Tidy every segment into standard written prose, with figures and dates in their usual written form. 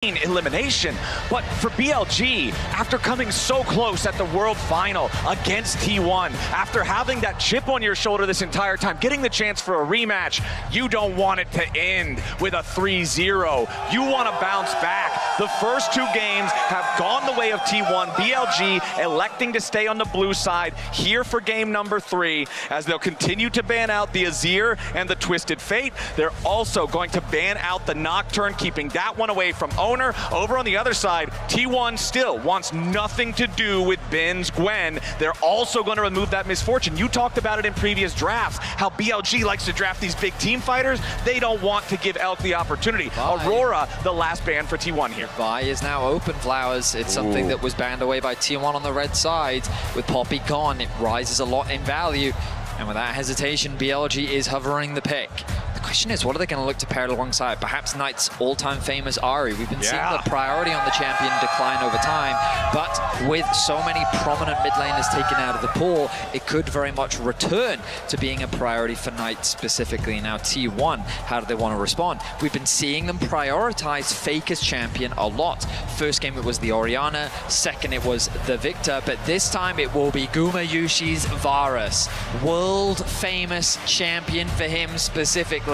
elimination, but for BLG, after coming so close at the World Final against T1, after having that chip on your shoulder this entire time, getting the chance for a rematch, you don't want it to end with a 3-0. You want to bounce back. The first two games have gone the way of T1. BLG electing to stay on the blue side here for game number 3, as they'll continue to ban out the Azir and the Twisted Fate. They're also going to ban out the Nocturne, keeping that one away from Owner. Over on the other side, T1 still wants nothing to do with Ben's Gwen. They're also going to remove that Misfortune. You talked about it in previous drafts, how BLG likes to draft these big team fighters. They don't want to give Elk the opportunity. Aurora, the last ban for T1 here. Vi is now open, Flowers. It's something that was banned away by T1 on the red side. With Poppy gone, it rises a lot in value. And without hesitation, BLG is hovering the pick. The question is, what are they going to look to pair it alongside? Perhaps Knight's all-time famous Ahri. We've been seeing the priority on the champion decline over time, but with so many prominent mid laners taken out of the pool, it could very much return to being a priority for Knight specifically. Now T1, how do they want to respond? We've been seeing them prioritize Fake as champion a lot. First game it was the Orianna, second it was the Victor, but this time it will be Gumayusi's Varus. World famous champion for him specifically.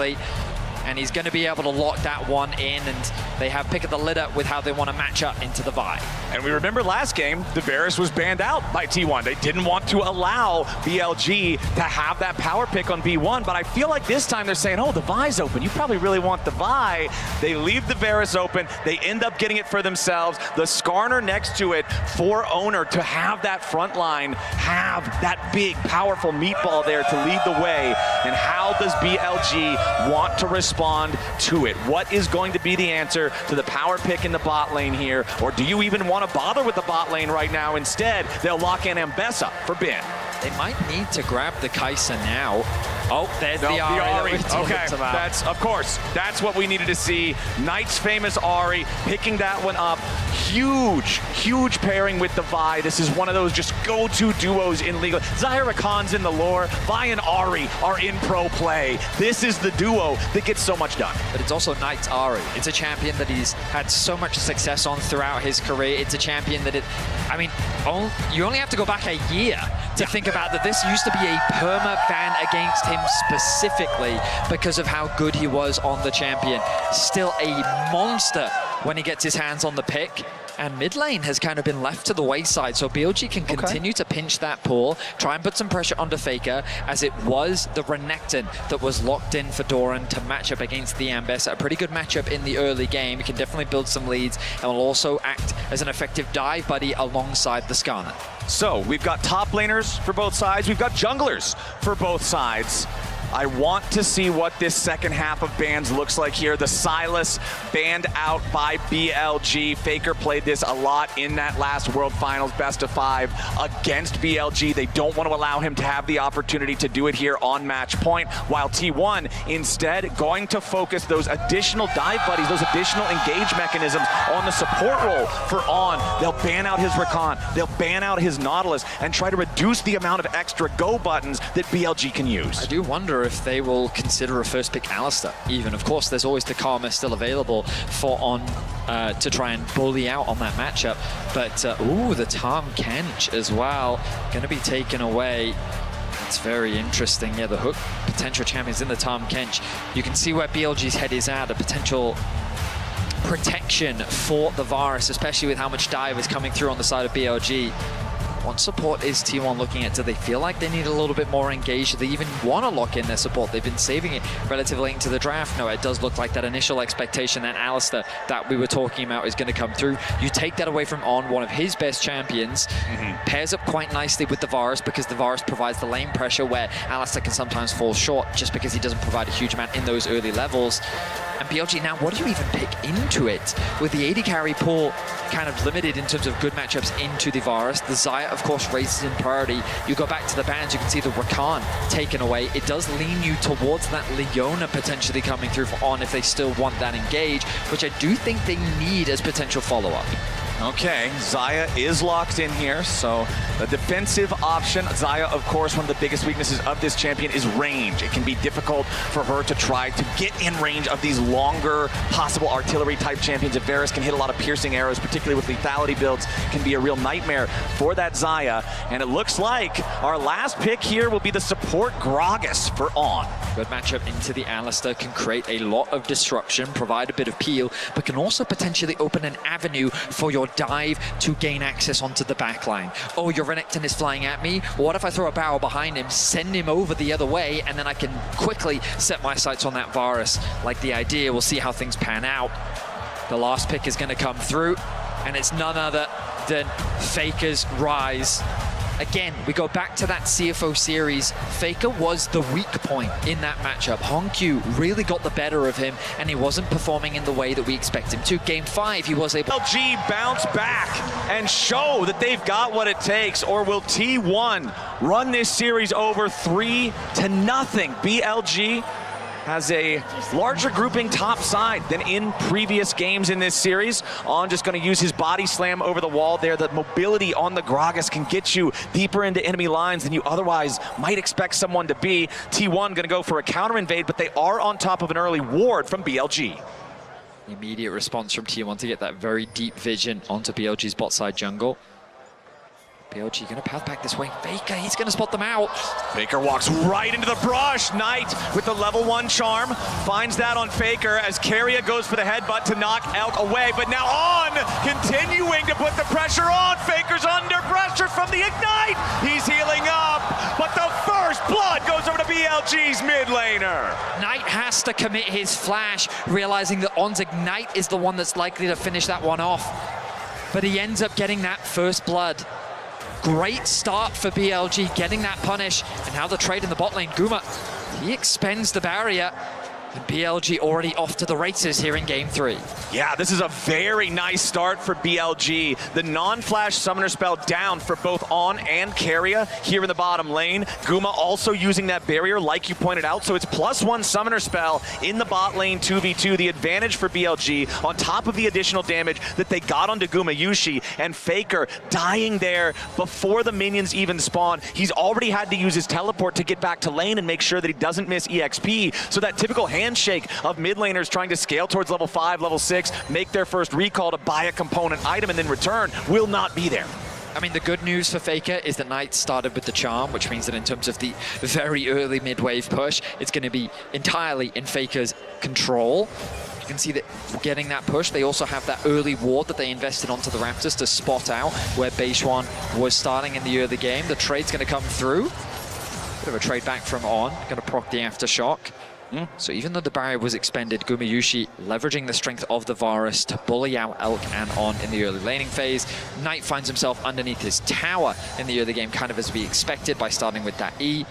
And he's going to be able to lock that one in, and they have pick of the litter with how they want to match up into the Vi. And we remember last game, the Varus was banned out by T1. They didn't want to allow BLG to have that power pick on B1, but I feel like this time they're saying, oh, the Vi's open. You probably really want the Vi. They leave the Varus open. They end up getting it for themselves. The Skarner next to it for Owner to have that front line, have that big, powerful meatball there to lead the way. And how does BLG want to respond to it? What is going to be the answer to the power pick in the bot lane here? Or do you even want to bother with the bot lane right now? Instead, they'll lock in Ambessa for Ben. They might need to grab the Kai'Sa now. Oh, there's the Ahri. Okay, that's, of course, that's what we needed to see. Knight's famous Ahri, picking that one up. Huge, huge pairing with the Vi. This is one of those just go-to duos in League. Zyra Khan's in the lore. Vi and Ahri are in pro play. This is the duo that gets so much done. But it's also Knight's Ahri. It's a champion that he's had so much success on throughout his career. It's a champion that you only have to go back a year to think about that this used to be a perma ban against him specifically because of how good he was on the champion. Still a monster when he gets his hands on the pick. And mid lane has kind of been left to the wayside, so BLG can continue to pinch that pool, try and put some pressure onto Faker, as it was the Renekton that was locked in for Doran to match up against the Ambessa. A pretty good matchup in the early game. He can definitely build some leads and will also act as an effective dive buddy alongside the Skarner. So we've got top laners for both sides. We've got junglers for both sides. I want to see what this second half of bans looks like here. The Sylas banned out by BLG. Faker played this a lot in that last World Finals best of 5 against BLG. They don't want to allow him to have the opportunity to do it here on match point, while T1 instead going to focus those additional dive buddies, those additional engage mechanisms on the support role for On. They'll ban out his Rakan, they'll ban out his Nautilus, and try to reduce the amount of extra go buttons that BLG can use. I do wonder if they will consider a first pick Alistar even. Of course, there's always the Karma still available for On to try and bully out on that matchup. But, ooh, the Tahm Kench as well, going to be taken away. It's very interesting. Yeah, the hook potential champions in the Tahm Kench. You can see where BLG's head is at, a potential protection for the Varus, especially with how much dive is coming through on the side of BLG. What support is T1 looking at? Do they feel like they need a little bit more engaged? Do they even want to lock in their support? They've been saving it relatively late into the draft. No, it does look like that initial expectation that Alistar that we were talking about is going to come through. You take that away from On, one of his best champions, pairs up quite nicely with the Varus because the Varus provides the lane pressure where Alistar can sometimes fall short just because he doesn't provide a huge amount in those early levels. And BLG, now what do you even pick into it? With the AD carry pool kind of limited in terms of good matchups into the Varus, the Xayah, of course, raises in priority. You go back to the bans, you can see the Rakan taken away. It does lean you towards that Leona potentially coming through for On if they still want that engage, which I do think they need as potential follow-up. Okay, Xayah is locked in here, so the defensive option. Xayah, of course, one of the biggest weaknesses of this champion is range. It can be difficult for her to try to get in range of these longer, possible artillery-type champions. If Varus can hit a lot of piercing arrows, particularly with lethality builds, can be a real nightmare for that Xayah. And it looks like our last pick here will be the support Gragas for On. Good matchup into the Alistar, can create a lot of disruption, provide a bit of peel, but can also potentially open an avenue for your dive to gain access onto the backline. Oh, your Renekton is flying at me. What if I throw a barrel behind him, send him over the other way, and then I can quickly set my sights on that Varus? Like the idea, we'll see how things pan out. The last pick is going to come through, and it's none other than Faker's Rise. Again, we go back to that CFO series. Faker was the weak point in that matchup. Hongq really got the better of him, and he wasn't performing in the way that we expect him to. Game 5, he was able... BLG bounce back and show that they've got what it takes, or will T1 run this series over 3-0? BLG has a larger grouping top side than in previous games in this series. On just going to use his body slam over the wall there. The mobility on the Gragas can get you deeper into enemy lines than you otherwise might expect someone to be. T1 going to go for a counter invade, but they are on top of an early ward from BLG. Immediate response from T1 to get that very deep vision onto BLG's bot side jungle. BLG going to path back this way. Faker, he's going to spot them out. Faker walks right into the brush. Knight with the level 1 charm finds that on Faker as Keria goes for the headbutt to knock Elk away. But now On continuing to put the pressure on. Faker's under pressure from the Ignite. He's healing up, but the first blood goes over to BLG's mid laner. Knight has to commit his flash, realizing that On's Ignite is the one that's likely to finish that one off. But he ends up getting that first blood. Great start for BLG, getting that punish, and now the trade in the bot lane. Guma, he expends the barrier, and BLG already off to the races here in Game 3. Yeah, this is a very nice start for BLG. The non-flash summoner spell down for both On and Keria here in the bottom lane. Guma also using that barrier, like you pointed out, so it's +1 summoner spell in the bot lane 2v2. The advantage for BLG on top of the additional damage that they got onto Guma Yushi, and Faker dying there before the minions even spawn. He's already had to use his teleport to get back to lane and make sure that he doesn't miss EXP. So that typical handshake of mid laners trying to scale towards level 5, level 6, make their first recall to buy a component item and then return will not be there. I mean, the good news for Faker is that Knight started with the charm, which means that in terms of the very early mid-wave push, it's going to be entirely in Faker's control. You can see that getting that push, they also have that early ward that they invested onto the Raptors to spot out where Beishuan was starting in the early game. The trade's going to come through. Bit of a trade back from On, going to proc the Aftershock. So even though the barrier was expended, Guma Yushi leveraging the strength of the Varus to bully out Elk and On in the early laning phase. Knight finds himself underneath his tower in the early game, kind of as we expected by starting with that E.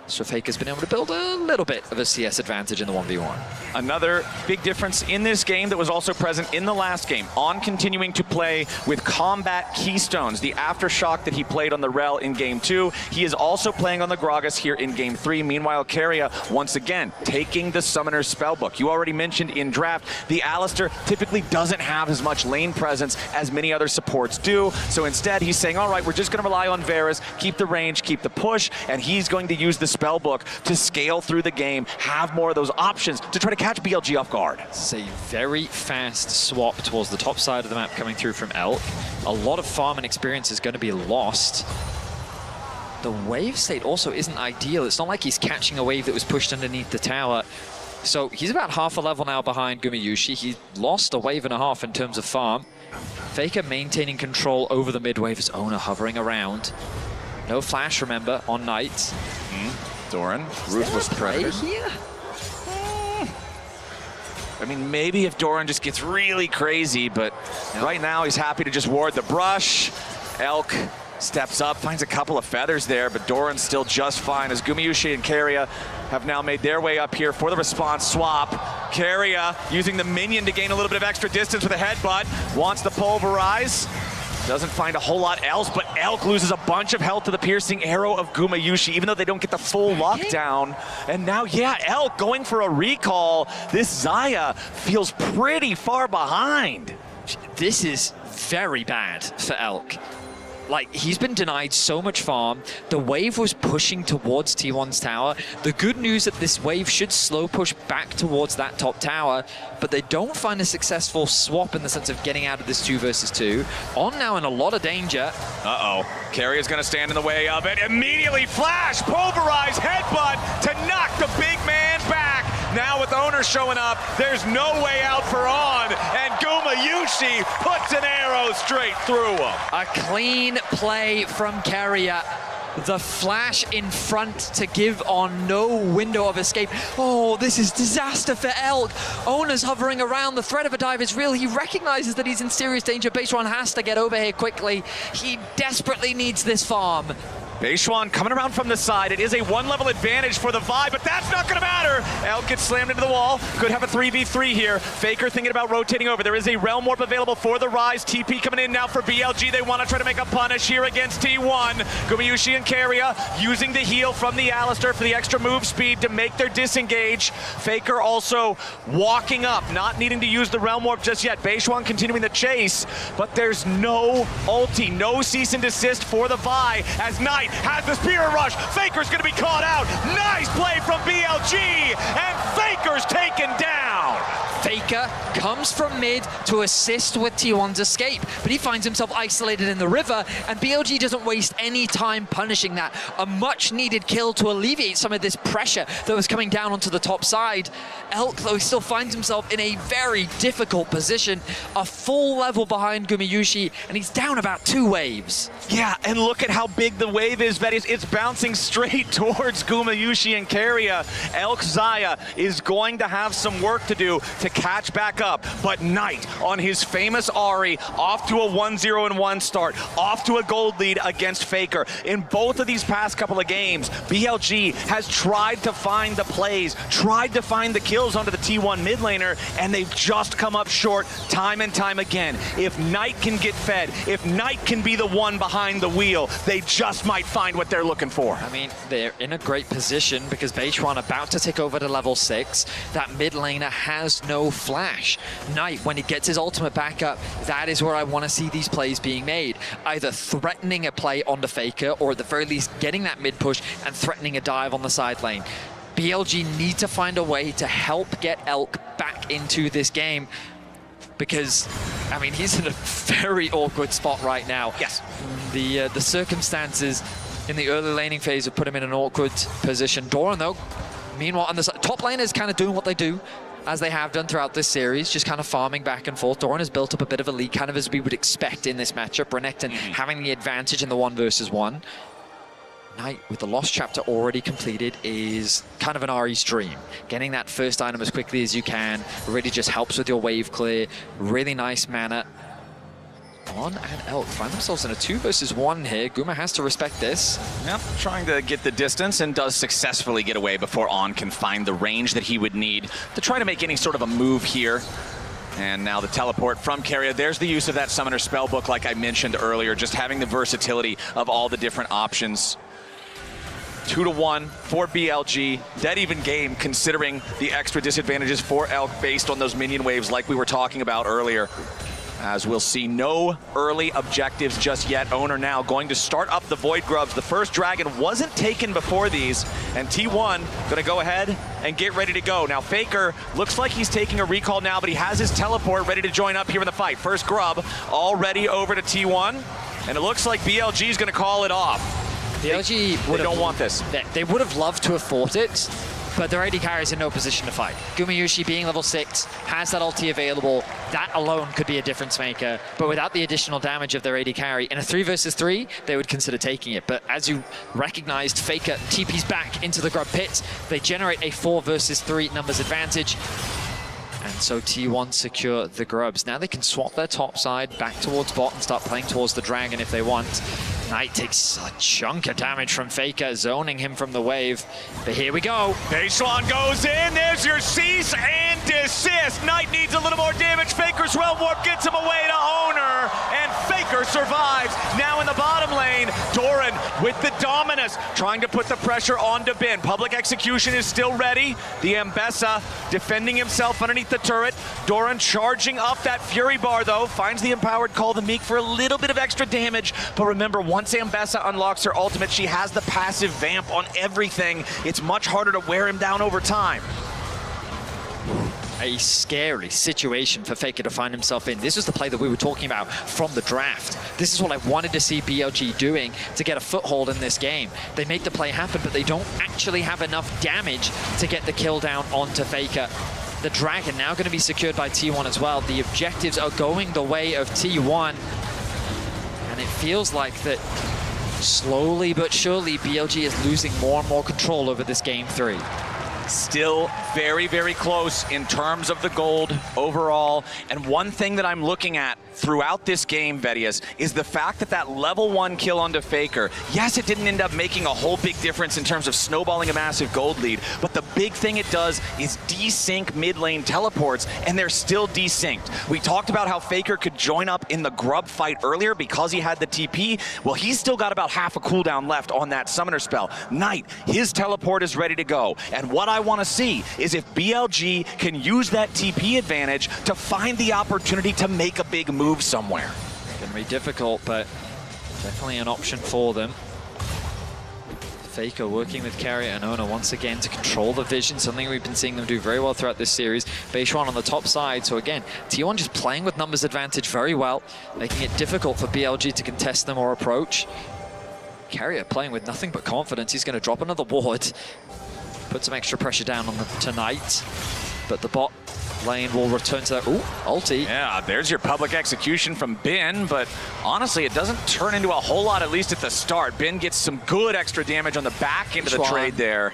So Faker's been able to build a little bit of a CS advantage in the 1v1. Another big difference in this game that was also present in the last game. On continuing to play with combat keystones, the Aftershock that he played on the Rel in Game 2. He is also playing on the Gragas here in Game 3. Meanwhile, Keria, once again, taking the Summoner's Spellbook. You already mentioned in draft, the Alistar typically doesn't have as much lane presence as many other supports do. So instead, he's saying, all right, we're just going to rely on Varus, keep the range, keep the push, and he's going to use the Spellbook to scale through the game, have more of those options to try to catch BLG off guard. It's a very fast swap towards the top side of the map coming through from Elk. A lot of farm and experience is going to be lost. The wave state also isn't ideal. It's not like he's catching a wave that was pushed underneath the tower. So he's about half a level now behind Guma Yushi. He lost a wave and a half in terms of farm. Faker maintaining control over the mid wave, his owner hovering around. No flash, remember, on Knight. Doran, ruthless predator. Here? I mean, maybe if Doran just gets really crazy, but right now he's happy to just ward the brush. Elk steps up, finds a couple of feathers there, but Doran's still just fine as Guma Yushi and Keria have now made their way up here for the response swap. Keria using the minion to gain a little bit of extra distance with a headbutt, wants to pulverize. Doesn't find a whole lot else, but Elk loses a bunch of health to the piercing arrow of Guma Yushi, even though they don't get the full lockdown. And now, yeah, Elk going for a recall. This Xayah feels pretty far behind. this is very bad for Elk. Like, he's been denied so much farm. The wave was pushing towards T1's tower. The good news that this wave should slow push back towards that top tower, but they don't find a successful swap in the sense of getting out of this 2 versus 2. On now in a lot of danger. Uh-oh. Carrier's gonna stand in the way of it. Immediately flash, pulverize, headbutt to knock the big man back. Now with Owner showing up, there's no way out for On, and Gumayusi puts an arrow straight through him. A clean play from Carrier. The flash in front to give On no window of escape. Oh, this is disaster for Elk. Owner's hovering around. The threat of a dive is real. He recognizes that he's in serious danger. Beishuan has to get over here quickly. He desperately needs this farm. Beishuan coming around from the side. It is a 1-level advantage for the Vi, but that's not going to matter. Elk gets slammed into the wall. Could have a 3v3 here. Faker thinking about rotating over. There is a Realm Warp available for the Rise. TP coming in now for BLG. They want to try to make a punish here against T1. Gumayusi and Carrier using the heal from the Alistar for the extra move speed to make their disengage. Faker also walking up, not needing to use the Realm Warp just yet. Beishuan continuing the chase, but there's no ulti, no cease and desist for the Vi as Knight has the Spirit Rush. Faker's gonna be caught out. Nice play from BLG, and Faker's taken down. Faker comes from mid to assist with T1's escape, but he finds himself isolated in the river, and BLG doesn't waste any time punishing that. A much needed kill to alleviate some of this pressure that was coming down onto the top side. Elk, though, still finds himself in a very difficult position, a full level behind Gumayusi, and he's down about 2 waves. Yeah, and look at how big the wave is, Betty. It's bouncing straight towards Gumayusi and Carrier. Elk Zaya is going to have some work to do to catch back up, but Knight on his famous Ahri, off to a 1-0-1 start, off to a gold lead against Faker. In both of these past couple of games, BLG has tried to find the plays, tried to find the kills onto the T1 mid laner, and they've just come up short time and time again. If Knight can get fed, if Knight can be the one behind the wheel, they just might find what they're looking for. I mean, they're in a great position because Beishuan about to take over to level 6. That mid laner has no flash. Knight, when he gets his ultimate back up, that is where I want to see these plays being made. Either threatening a play onto Faker, or at the very least getting that mid push and threatening a dive on the side lane. BLG need to find a way to help get Elk back into this game, because, I mean, he's in a very awkward spot right now. Yes. The circumstances in the early laning phase have put him in an awkward position. Doran, though, meanwhile, on the top lane is kind of doing what they do, as they have done throughout this series, just kind of farming back and forth. Doran has built up a bit of a lead, kind of as we would expect in this matchup. Renekton having the advantage in the 1 versus 1. Knight, with the Lost Chapter already completed, is kind of an Ahri's dream. Getting that first item as quickly as you can really just helps with your wave clear. Really nice mana. On and Elk find themselves in a 2 versus 1 here. Guma has to respect this. Yep, trying to get the distance and does successfully get away before On can find the range that he would need to try to make any sort of a move here. And now the teleport from Carrier. There's the use of that Summoner Spellbook, like I mentioned earlier, just having the versatility of all the different options. 2-1 for BLG. Dead even game considering the extra disadvantages for Elk based on those minion waves like we were talking about earlier. As we'll see no early objectives just yet. Owner now going to start up the Void Grubs. The first dragon wasn't taken before these, and T1 gonna go ahead and get ready to go. Now Faker looks like he's taking a recall now, but he has his teleport ready to join up here in the fight. First grub already over to T1, and it looks like BLG is gonna call it off. BLG they don't want this. They would have loved to have fought it, but their AD carry is in no position to fight. Gumayusi, being level 6, has that ulti available. That alone could be a difference maker, but without the additional damage of their AD carry, in a 3 versus 3, they would consider taking it. But as you recognized, Faker TP's back into the Grub Pit. They generate a 4 versus 3 numbers advantage. And so T1 secure the Grubs. Now they can swap their top side back towards bot and start playing towards the Dragon if they want. Knight takes a chunk of damage from Faker, zoning him from the wave. But here we go. Beishuan goes in. There's your cease and desist. Knight needs a little more damage. Faker's Realm Warp gets him away to Owner. And Faker Faker survives. Now in the bottom lane, Doran with the Dominus, trying to put the pressure onto Bin. Public Execution is still ready. The Ambessa defending himself underneath the turret. Doran charging up that Fury bar though, finds the Empowered Call the Meek for a little bit of extra damage. But remember, once Ambessa unlocks her ultimate, she has the passive vamp on everything. It's much harder to wear him down over time. A scary situation for Faker to find himself in. This was the play that we were talking about from the draft. This is what I wanted to see BLG doing to get a foothold in this game. They make the play happen, but they don't actually have enough damage to get the kill down onto Faker. The Dragon now going to be secured by T1 as well. The objectives are going the way of T1. And it feels like that slowly but surely BLG is losing more and more control over this game 3. Still very, very close in terms of the gold overall. And one thing that I'm looking at throughout this game, Vedius, is the fact that that level 1 kill onto Faker, yes, it didn't end up making a whole big difference in terms of snowballing a massive gold lead, but the big thing it does is desync mid lane teleports, and they're still desynced. We talked about how Faker could join up in the Grub fight earlier because he had the TP. Well, he's still got about half a cooldown left on that summoner spell. Knight, his teleport is ready to go. And what I want to see is if BLG can use that TP advantage to find the opportunity to make a big move somewhere. Gonna be difficult, but definitely an option for them. Faker working with Carrier and Ona once again to control the vision, something we've been seeing them do very well throughout this series. Beishuan on the top side, so again, T1 just playing with numbers advantage very well, making it difficult for BLG to contest them or approach. Carrier playing with nothing but confidence. He's going to drop another ward, put some extra pressure down on the Tonight, but the bot lane will return to that. Ooh, ulti. Yeah, there's your public execution from Bin, but honestly, it doesn't turn into a whole lot, at least at the start. Bin gets some good extra damage on the back into the trade there.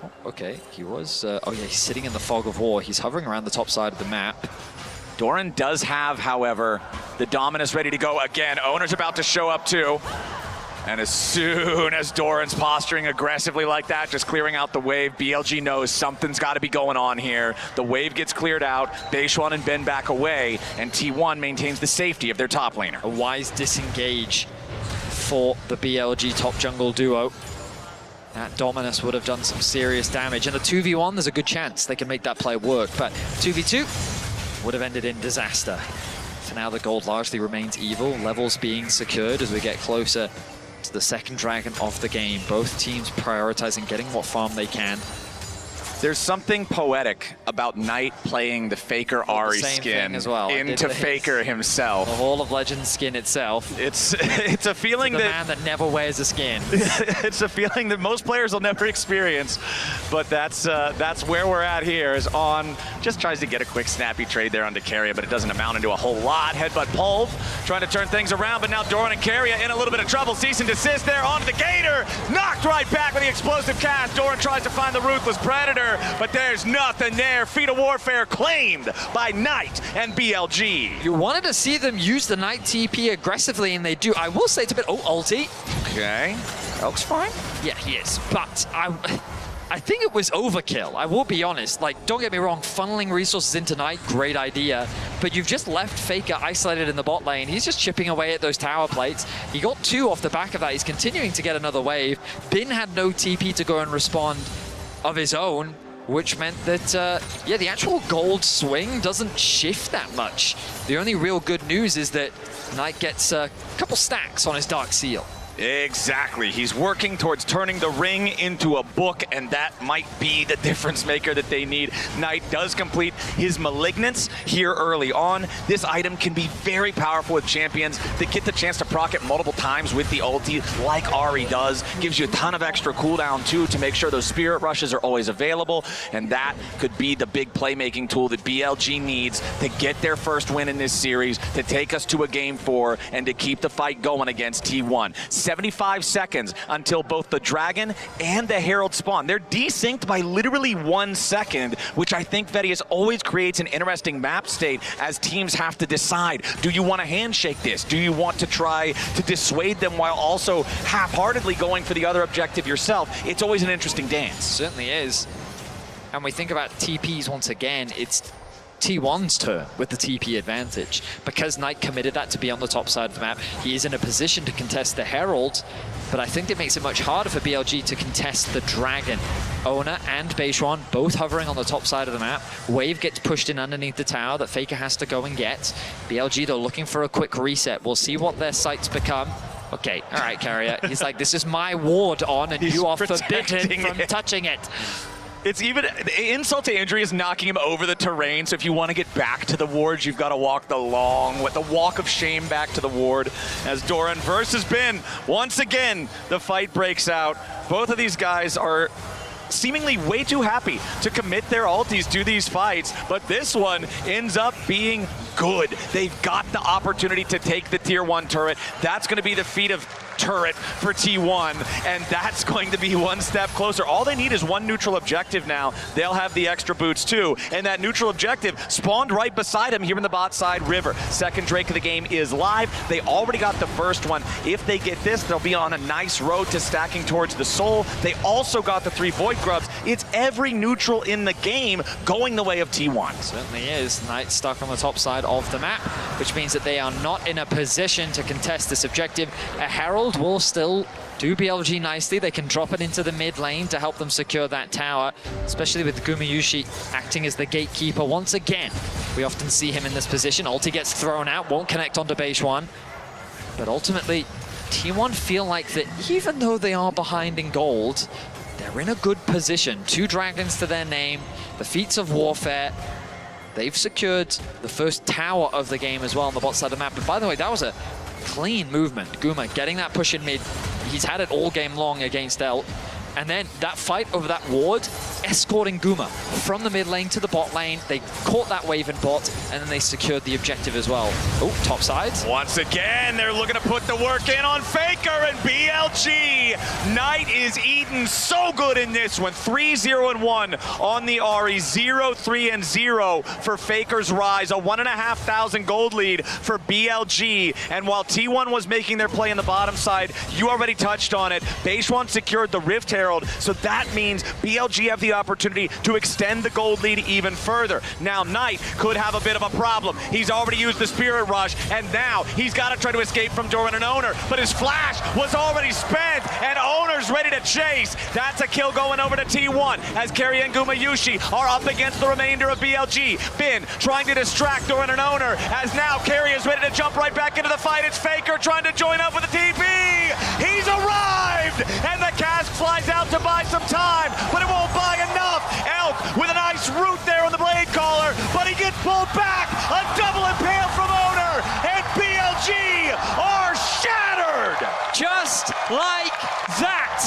Oh, okay, he was, oh yeah, he's sitting in the fog of war. He's hovering around the top side of the map. Doran does have, however, the Dominus ready to go again. Owner's about to show up too. And as soon as Doran's posturing aggressively like that, just clearing out the wave, BLG knows something's got to be going on here. The wave gets cleared out, Beishuan and Ben back away, and T1 maintains the safety of their top laner. A wise disengage for the BLG top jungle duo. That Dominus would have done some serious damage. And the 2v1, there's a good chance they can make that play work. But 2v2 would have ended in disaster. For now, the gold largely remains evil. Levels being secured as we get closer to the second Dragon of the game. Both teams prioritizing getting what farm they can. There's something poetic about Knight playing the Faker Ahri skin as well. into Faker himself. The Hall of Legends skin itself. It's a feeling the that man that never wears a skin. It's a feeling that most players will never experience, but that's where we're at here. Is On just tries to get a quick snappy trade there onto Carrier, but it doesn't amount into a whole lot. Headbutt Pulv trying to turn things around, but now Doran and Carrier in a little bit of trouble. Cease and desist there onto the Gator, knocked right back with the explosive cast. Doran tries to find the Ruthless Predator, but there's nothing there. Feat of Warfare claimed by Knight and BLG. You wanted to see them use the Knight TP aggressively, and they do. I will say it's a bit, ulti. Okay, Elk's fine. Yeah, he is, but I think it was overkill. I will be honest. Like, don't get me wrong, funneling resources into Knight, great idea, but you've just left Faker isolated in the bot lane. He's just chipping away at those tower plates. He got 2 off the back of that. He's continuing to get another wave. Bin had no TP to go and respond of his own, which meant that, yeah, the actual gold swing doesn't shift that much. The only real good news is that Knight gets a couple stacks on his Dark Seal. Exactly. He's working towards turning the ring into a book, and that might be the difference maker that they need. Knight does complete his Malignance here early on. This item can be very powerful with champions that get the chance to proc it multiple times with the ulti, like Ahri does. Gives you a ton of extra cooldown, too, to make sure those Spirit Rushes are always available, and that could be the big playmaking tool that BLG needs to get their first win in this series, to take us to a Game 4, and to keep the fight going against T1. 75 seconds until both the Dragon and the Herald spawn. They're desynced by literally 1 second, which I think, Vedius, always creates an interesting map state as teams have to decide. Do you want to handshake this? Do you want to try to dissuade them while also half-heartedly going for the other objective yourself? It's always an interesting dance. Certainly is. And we think about TPs once again, it's T1's turn with the TP advantage. Because Knight committed that to be on the top side of the map, he is in a position to contest the Herald, but I think it makes it much harder for BLG to contest the Dragon. Owner and Beishuan both hovering on the top side of the map. Wave gets pushed in underneath the tower that Faker has to go and get. BLG, though, looking for a quick reset. We'll see what their sights become. Okay, all right, Carrier. He's like, this is my ward on, and you are forbidden from touching it. It's even, insult to injury is knocking him over the terrain, so if you want to get back to the wards, you've got to walk the walk of shame back to the ward. As Doran versus Bin, once again, the fight breaks out. Both of these guys are seemingly way too happy to commit their ultis to these fights, but this one ends up being good. They've got the opportunity to take the tier 1 turret. That's going to be the feat of turret for T1, and that's going to be one step closer. All they need is one neutral objective now. They'll have the extra boots too, and that neutral objective spawned right beside him here in the bot side river. Second Drake of the game is live. They already got the first one. If they get this, they'll be on a nice road to stacking towards the soul. They also got the 3 Void Grubs. It's every neutral in the game going the way of T1. Certainly is. Knight stuck on the top side of the map, which means that they are not in a position to contest this objective. A Herald will still do BLG nicely. They can drop it into the mid lane to help them secure that tower, especially with Gumayushi acting as the gatekeeper once again. We often see him in this position. Ulti gets thrown out, won't connect onto Beishuan. But ultimately, T1 feel like that even though they are behind in gold, they're in a good position. 2 dragons to their name, the feats of warfare. They've secured the first tower of the game as well on the bot side of the map. But by the way, that was a clean movement. Guma getting that push in mid. He's had it all game long against El. And then that fight over that ward, escorting Guma from the mid lane to the bot lane. They caught that wave in bot, and then they secured the objective as well. Oh, top side. Once again, they're looking to put the work in on Faker and BLG. Knight is eating so good in this one. 3-0-1 on the Ahri, 0-3-0 for Faker's Rise. A 1,500 gold lead for BLG. And while T1 was making their play in the bottom side, you already touched on it. Beishuan secured the Rift Herald, so that means BLG have the opportunity to extend the gold lead even further. Now Knight could have a bit of a problem. He's already used the Spirit Rush, and now he's got to try to escape from Doran and Owner, but his flash was already spent, and Owner's ready to chase. That's a kill going over to T1, as Kerry and Gumayushi are up against the remainder of BLG. Bin trying to distract Doran and Owner, as now Kerry is ready to jump right back into the fight. It's Faker trying to join up with the TP. He's arrived, and the cask flies out to buy some time, but it won't buy enough. Elk with a nice root there on the blade caller, but he gets pulled back. A double impale from Owner, and BLG are shattered. Just like that,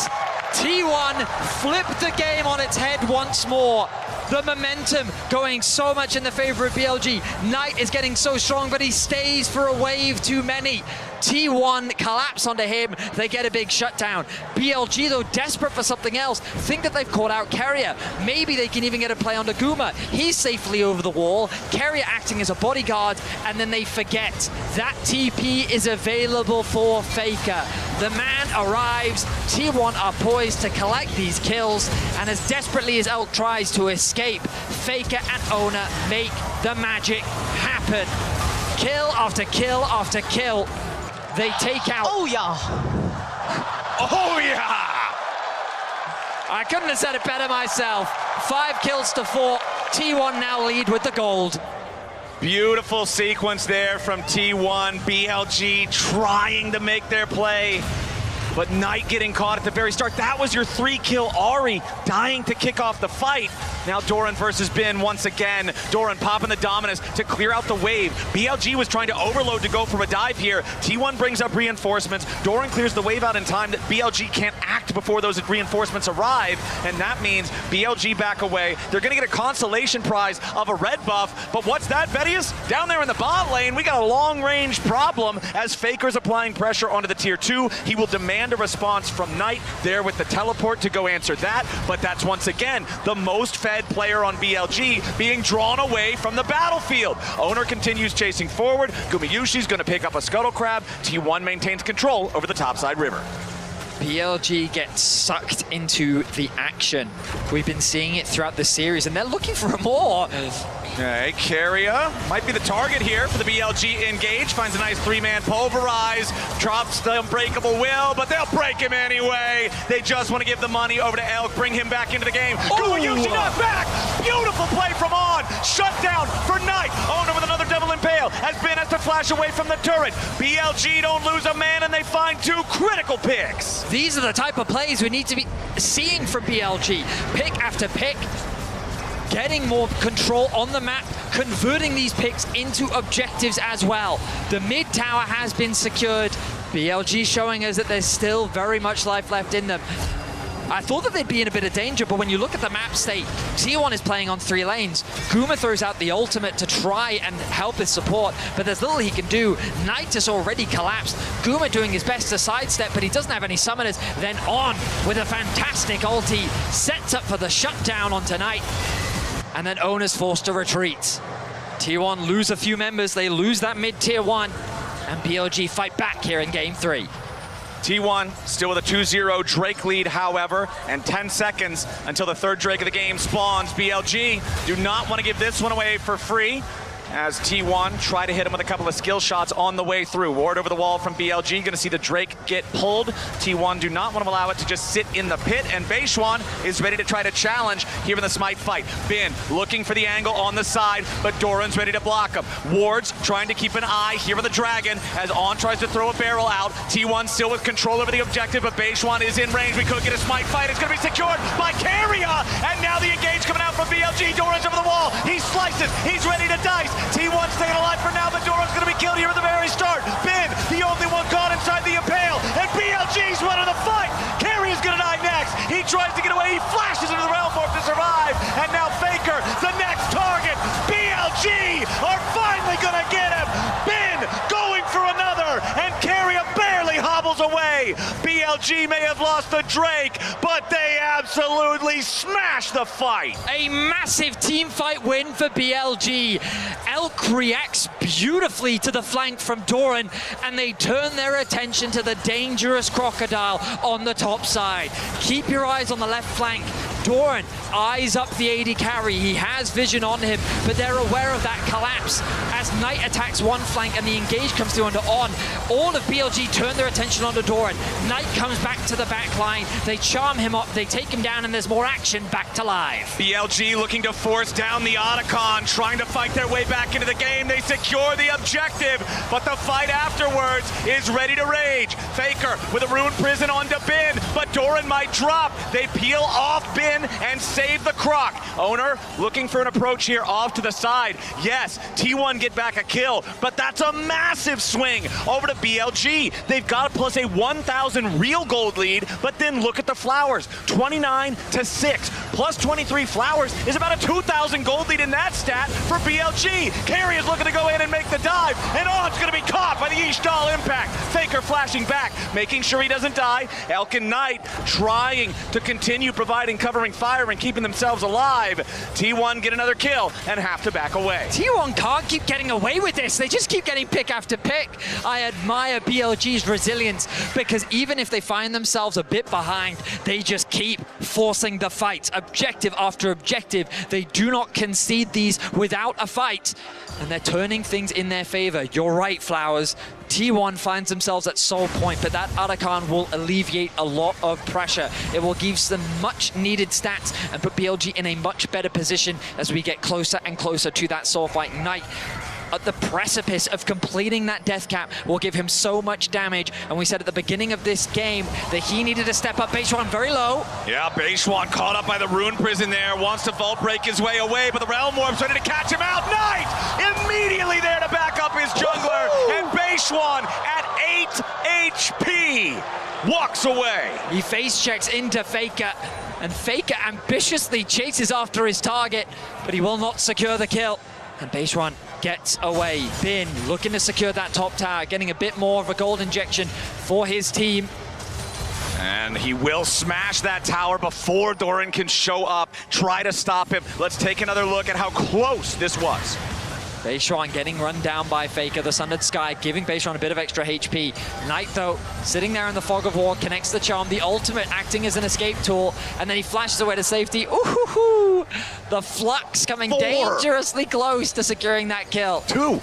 T1 flipped the game on its head once more. The momentum going so much in the favor of BLG. Knight is getting so strong, but he stays for a wave too many. T1 collapse onto him. They get a big shutdown. BLG, though, desperate for something else. Think that they've caught out Carrier. Maybe they can even get a play onto Guma. He's safely over the wall. Carrier acting as a bodyguard, and then they forget that TP is available for Faker. The man arrives. T1 are poised to collect these kills, and as desperately as Elk tries to escape, Faker and Owner make the magic happen. Kill after kill after kill. They take out... Oh yeah! Oh yeah! I couldn't have said it better myself. 5 kills to 4. T1 now lead with the gold. Beautiful sequence there from T1. BLG trying to make their play, but Knight getting caught at the very start. That was your 3-kill Ahri, dying to kick off the fight. Now Doran versus Bin once again. Doran popping the Dominus to clear out the wave. BLG was trying to overload to go for a dive here. T1 brings up reinforcements. Doran clears the wave out in time that BLG can't act before those reinforcements arrive, and that means BLG back away. They're gonna get a consolation prize of a red buff, but what's that, Vedius? Down there in the bot lane, we got a long-range problem as Faker's applying pressure onto the tier 2. He will demand a response from Knight there with the teleport to go answer that, but that's once again the most fed player on BLG being drawn away from the battlefield. Owner continues chasing forward. Gumayushi's going to pick up a Scuttle Crab. T1 maintains control over the topside river. BLG gets sucked into the action. We've been seeing it throughout the series, and they're looking for more. Okay, Carrier might be the target here for the BLG engage. Finds a nice three-man pulverize, drops the unbreakable will, but they'll break him anyway. They just want to give the money over to Elk, bring him back into the game. Gumayusi knocked back! Beautiful play from On! Shut down for Knight! Owner with another double impale, as Ben has to flash away from the turret. BLG don't lose a man, and they find two critical picks. These are the type of plays we need to be seeing from BLG. Pick after pick, getting more control on the map, converting these picks into objectives as well. The mid tower has been secured. BLG showing us that there's still very much life left in them. I thought that they'd be in a bit of danger, but when you look at the map state, T1 is playing on 3 lanes. Guma throws out the ultimate to try and help his support, but there's little he can do. Knight has already collapsed. Guma doing his best to sidestep, but he doesn't have any summoners. Then On with a fantastic ulti, sets up for the shutdown on Knight. And then Owner's forced to retreat. T1 lose a few members, they lose that mid-tier 1, and BLG fight back here in game 3. T1 still with a 2-0 Drake lead, however, and 10 seconds until the third Drake of the game spawns. BLG do not want to give this one away for free, as T1 try to hit him with a couple of skill shots on the way through. Ward over the wall from BLG, gonna see the Drake get pulled. T1 do not want to allow it to just sit in the pit, and Beishwan is ready to try to challenge here in the Smite fight. Bin looking for the angle on the side, but Doran's ready to block him. Ward's trying to keep an eye here on the Dragon, as On tries to throw a barrel out. T1 still with control over the objective, but Beishwan is in range. We could get a Smite fight. It's gonna be secured by Carrier, and now the engage coming out from BLG. Doran's over the wall. He slices. He's ready to dice. T1 staying alive for now, but Doran's going to be killed here at the very start. Bin, the only one caught inside the impale, and BLG's winning the fight. Carrier's going to die next. He tries to get away. He flashes into the Realm Warp to survive, and now Faker, the next target. BLG are finally going to get him. Bin going for another, and Carrier barely hobbles away. BLG may have lost the Drake, but they absolutely smash the fight. A massive team fight win for BLG. Elk reacts beautifully to the flank from Doran, and they turn their attention to the dangerous Crocodile on the top side. Keep your eyes on the left flank. Doran eyes up the AD carry. He has vision on him, but they're aware of that collapse as Knight attacks one flank and the engage comes through onto On. All of BLG turn their attention onto Doran. Knight comes back to the back line. They charm him up, they take him down, and there's more action back to live. BLG looking to force down the Otacon, trying to fight their way back into the game. They secure the objective, but the fight afterwards is ready to rage. Faker with a Ruined Prison onto Bin, but Doran might drop. They peel off Bin and save the Croc. Owner looking for an approach here off to the side. Yes, T1 get back a kill, but that's a massive swing over to BLG. They've got plus a 1,000 real gold lead, but then look at the flowers. 29-6, plus 23 flowers is about a 2,000 gold lead in that stat for BLG. Carry is looking to go in and make the dive, and On's going to be caught by the Ishtal impact. Faker flashing back, making sure he doesn't die. Elk and Knight trying to continue providing covering fire and keeping themselves alive. T1 get another kill and have to back away. T1 can't keep getting away with this. They just keep getting pick after pick. I admire BLG's resilience, because even if they find themselves a bit behind, they just keep forcing the fight. Objective after objective. They do not concede these without a fight, and they're turning things in their favor. You're right, Flowers. T1 finds themselves at soul point, but that Otacon will alleviate a lot of pressure. It will give some much needed stats and put BLG in a much better position as we get closer and closer to that soul fight. Knight at the precipice of completing that death cap will give him so much damage, and we said at the beginning of this game that he needed to step up. Beishwan very low. Yeah, Beishwan caught up by the Ruined Prison there, wants to vault break his way away, but the Realm Warp's ready to catch him out. Knight immediately there to back up his jungler, and Beishwan at 8 HP walks away. He face checks into Faker, and Faker ambitiously chases after his target, but he will not secure the kill. And Beishwan gets away. Bin looking to secure that top tower, getting a bit more of a gold injection for his team. And he will smash that tower before Doran can show up, try to stop him. Let's take another look at how close this was. Beishuan getting run down by Faker, the Sundered Sky, giving Beishuan a bit of extra HP. Knight, though, sitting there in the fog of war, connects the charm, the ultimate acting as an escape tool, and then he flashes away to safety. Ooh, the Flux coming dangerously close to securing that kill. Two.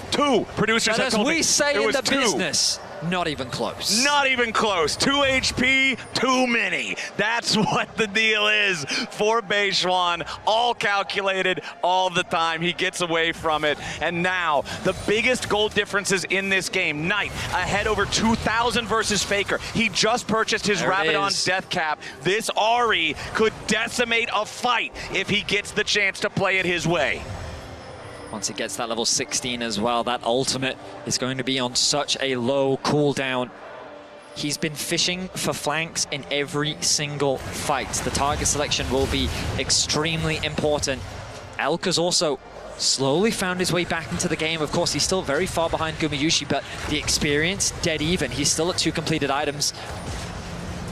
Producers But as we say in the two. business, not even close. Not even close. 2 HP, too many. That's what the deal is for Beishuan. All calculated all the time. He gets away from it. And now, the biggest goal differences in this game. Knight ahead over 2,000 versus Faker. He just purchased his Rabadon's death cap. This Ahri could decimate a fight if he gets the chance to play it his way. Once he gets that level 16 as well, that ultimate is going to be on such a low cooldown. He's been fishing for flanks in every single fight. The target selection will be extremely important. Elk has also slowly found his way back into the game. Of course, he's still very far behind Gumayusi, but the experience, dead even. He's still at 2 completed items.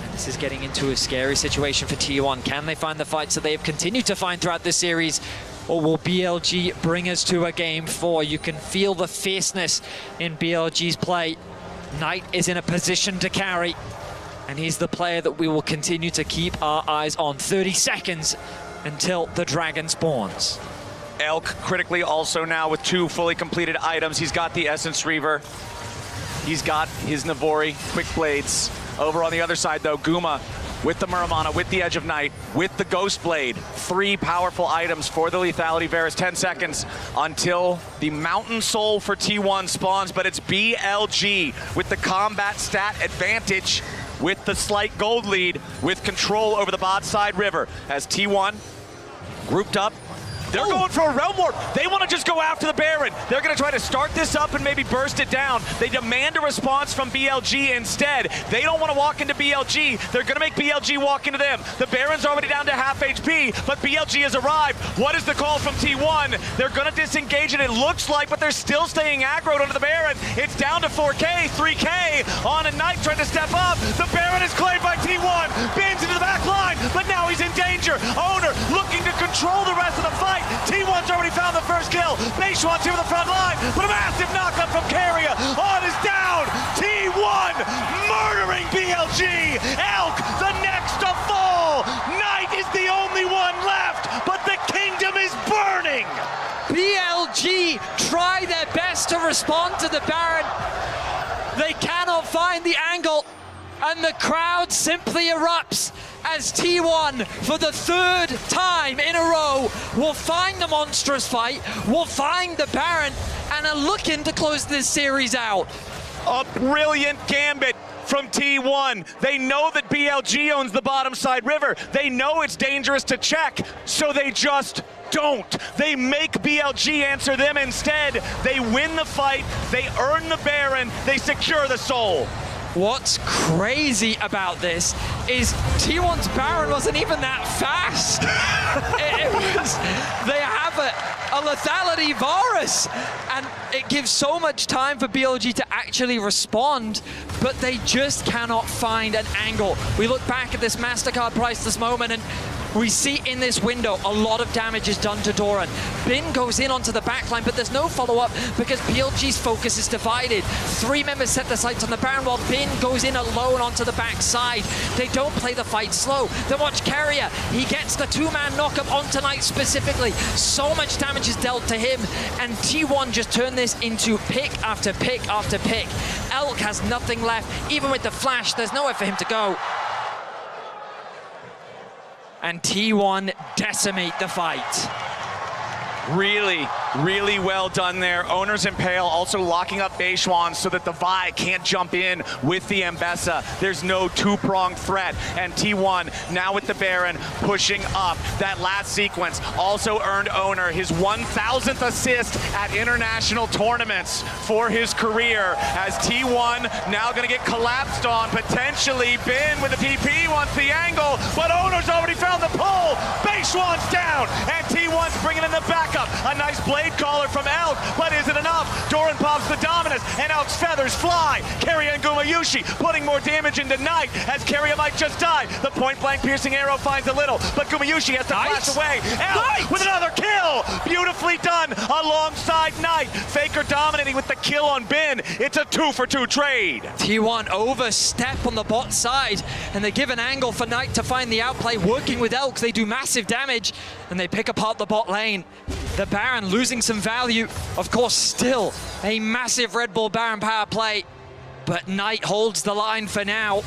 And this is getting into a scary situation for T1. Can they find the fights that they have continued to find throughout this series? Or will BLG bring us to a game 4? You can feel the fierceness in BLG's play. Knight is in a position to carry, and he's the player that we will continue to keep our eyes on. 30 seconds until the dragon spawns. Elk critically also now with 2 fully completed items. He's got the Essence Reaver. He's got his Navori Quick Blades. Over on the other side, though, Guma with the Muramana, with the Edge of Night, with the Ghost Blade. 3 powerful items for the Lethality Varus. 10 seconds until the Mountain Soul for T1 spawns, but it's BLG with the combat stat advantage, with the slight gold lead, with control over the bot side river. As T1 grouped up, they're going for a Realm Warp. They want to just go after the Baron. They're going to try to start this up and maybe burst it down. They demand a response from BLG instead. They don't want to walk into BLG. They're going to make BLG walk into them. The Baron's already down to half HP, but BLG has arrived. What is the call from T1? They're going to disengage it, it looks like, but they're still staying aggroed onto the Baron. It's down to 4K, 3K on a Knight trying to step up. The Baron is claimed by T1. Bins into the back line, but now he's in danger. Owner looking to control the rest of the fight. T1's already found the first kill. Beishuan's here with the front line, but a massive knockup from Carrier. On is down. T1 murdering BLG. Elk, the next to fall. Knight is the only one left, but the kingdom is burning. BLG try their best to respond to the Baron. They cannot find the angle, and the crowd simply erupts as T1, for the 3rd time in a row, will find the monstrous fight, will find the Baron, and are looking to close this series out. A brilliant gambit from T1. They know that BLG owns the bottom side river. They know it's dangerous to check, so they just don't. They make BLG answer them instead. They win the fight, they earn the Baron, they secure the soul. What's crazy about this is T1's Baron wasn't even that fast. They have a lethality Varus, and it gives so much time for BLG to actually respond, but they just cannot find an angle. We look back at this MasterCard priceless moment, and we see in this window a lot of damage is done to Doran. Bin goes in onto the backline, but there's no follow-up because BLG's focus is divided. 3 members set their sights on the Baron while Bin goes in alone onto the backside. They don't play the fight slow. Then watch Carrier. He gets the 2-man knockup onto Knight specifically. So much damage is dealt to him, and T1 just turned this into pick after pick after pick. Elk has nothing left. Even with the flash, there's nowhere for him to go. And T1 decimate the fight. Really, really well done there. Owners Impale also locking up Beishuan so that the Vi can't jump in with the Ambessa. There's no 2-pronged threat. And T1 now with the Baron pushing up. That last sequence also earned Owner his 1,000th assist at international tournaments for his career, as T1 now gonna get collapsed on. Potentially Bin with the PP wants the angle, but Owner's already found the pull. Beishuan's down, and T1's bringing in the back backup. A nice blade collar from Elk, but is it enough? Doran pops the Dominus, and Elk's feathers fly. Keria and Gumayushi putting more damage into Knight, as Keria might just die. The point-blank piercing arrow finds a little, but Gumayushi has to flash away. Elk with another kill! Beautifully done alongside Knight. Faker dominating with the kill on Bin. It's a 2-for-2 trade. T1 overstep on the bot side, and they give an angle for Knight to find the outplay. Working with Elk, they do massive damage, and they pick apart the bot lane. The Baron losing some value. Of course, still a massive Red Bull Baron power play, but Knight holds the line for now.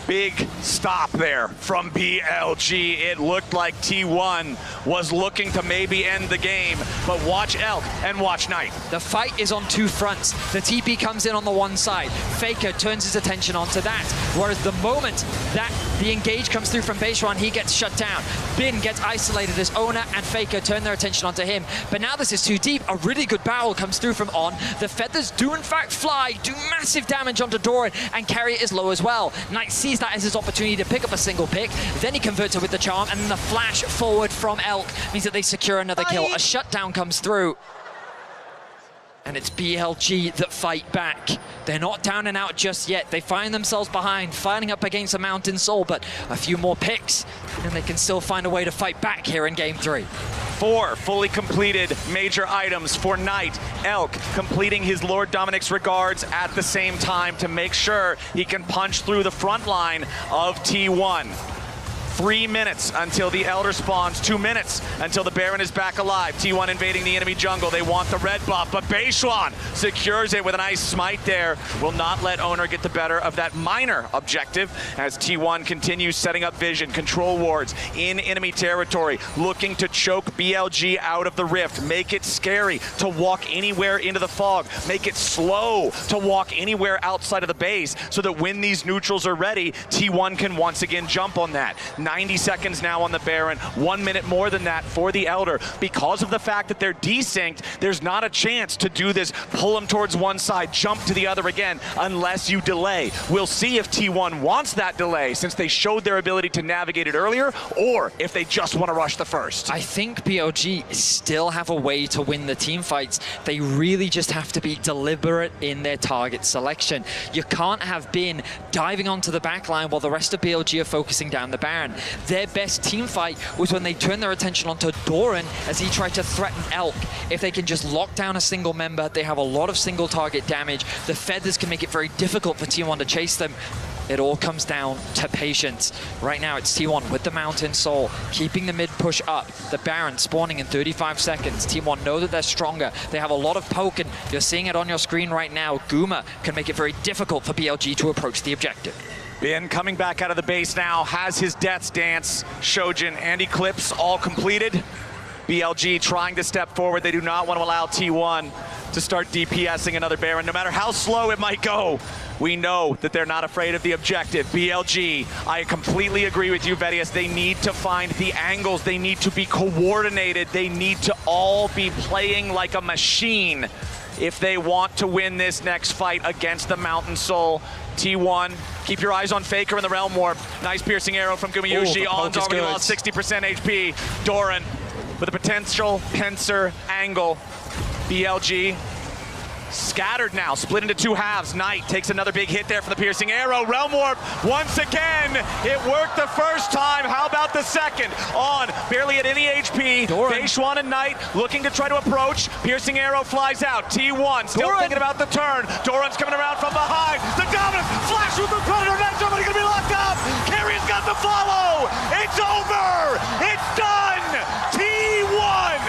Big stop there from BLG. It looked like T1 was looking to maybe end the game, but watch Elk and watch Knight. The fight is on two fronts. The TP comes in on the one side. Faker turns his attention onto that. Whereas the moment that the engage comes through from Beishuan, he gets shut down. Bin gets isolated as Ona and Faker turn their attention onto him. But now this is too deep. A really good barrel comes through from On. The feathers do in fact fly, do massive damage onto Doran, and Keria is low as well. Knight sees that as his opportunity to pick up a single pick. Then he converts it with the charm, and then the flash forward from Elk means that they secure another kill. A shutdown comes through, and it's BLG that fight back. They're not down and out just yet. They find themselves behind, fighting up against a Mountain Soul, but a few more picks, and they can still find a way to fight back here in Game 3. 4 fully completed major items for Knight. Elk completing his Lord Dominic's regards at the same time to make sure he can punch through the front line of T1. 3 minutes until the Elder spawns, 2 minutes until the Baron is back alive. T1 invading the enemy jungle. They want the red buff, but Beishuan secures it with a nice smite there. Will not let Owner get the better of that minor objective as T1 continues setting up vision, control wards in enemy territory, looking to choke BLG out of the rift, make it scary to walk anywhere into the fog, make it slow to walk anywhere outside of the base so that when these neutrals are ready, T1 can once again jump on that. 90 seconds now on the Baron, 1 minute more than that for the Elder. Because of the fact that they're desynced, there's not a chance to do this, pull them towards one side, jump to the other again, unless you delay. We'll see if T1 wants that delay, since they showed their ability to navigate it earlier, or if they just want to rush the first. I think BLG still have a way to win the team fights. They really just have to be deliberate in their target selection. You can't have Bin diving onto the backline while the rest of BLG are focusing down the Baron. Their best team fight was when they turned their attention onto Doran as he tried to threaten Elk. If they can just lock down a single member, they have a lot of single target damage. The feathers can make it very difficult for T1 to chase them. It all comes down to patience. Right now it's T1 with the Mountain Soul, keeping the mid push up. The Baron spawning in 35 seconds. T1 know that they're stronger. They have a lot of poke, and you're seeing it on your screen right now. Guma can make it very difficult for BLG to approach the objective. Bin coming back out of the base now, has his Death's Dance, Shojin and Eclipse all completed. BLG trying to step forward. They do not want to allow T1 to start DPSing another Baron. No matter how slow it might go, we know that they're not afraid of the objective. BLG, I completely agree with you, Vedius. They need to find the angles. They need to be coordinated. They need to all be playing like a machine if they want to win this next fight against the Mountain Soul. T1, keep your eyes on Faker in the Realm Warp. Nice piercing arrow from Gumayushi. On's already lost 60% HP. Doran with a potential pincer angle. BLG scattered now, split into two halves. Knight takes another big hit there from the piercing arrow. Realm Warp, once again, it worked the first time. How about the second? On, barely at any HP. Beishuan and Knight looking to try to approach. Piercing arrow flies out. T1 still thinking about the turn. Doran's coming around from behind. The Dominus flash with the Predator. Now somebody gonna be locked up. Keria's got the follow. It's over. It's done. T1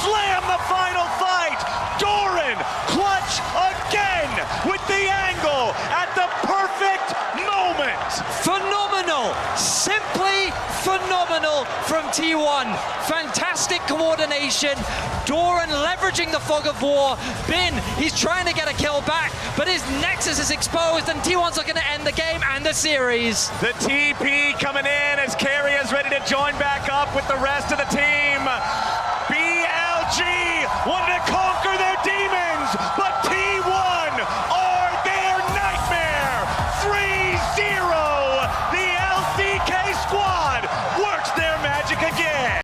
slam the final fight. Doran clutch again with the angle at the perfect moment. Phenomenal, simply phenomenal from T1. Fantastic coordination. Doran leveraging the fog of war. Bin, he's trying to get a kill back, but his Nexus is exposed and T1's looking to end the game and the series. The TP coming in as Keria is ready to join back up with the rest of the team.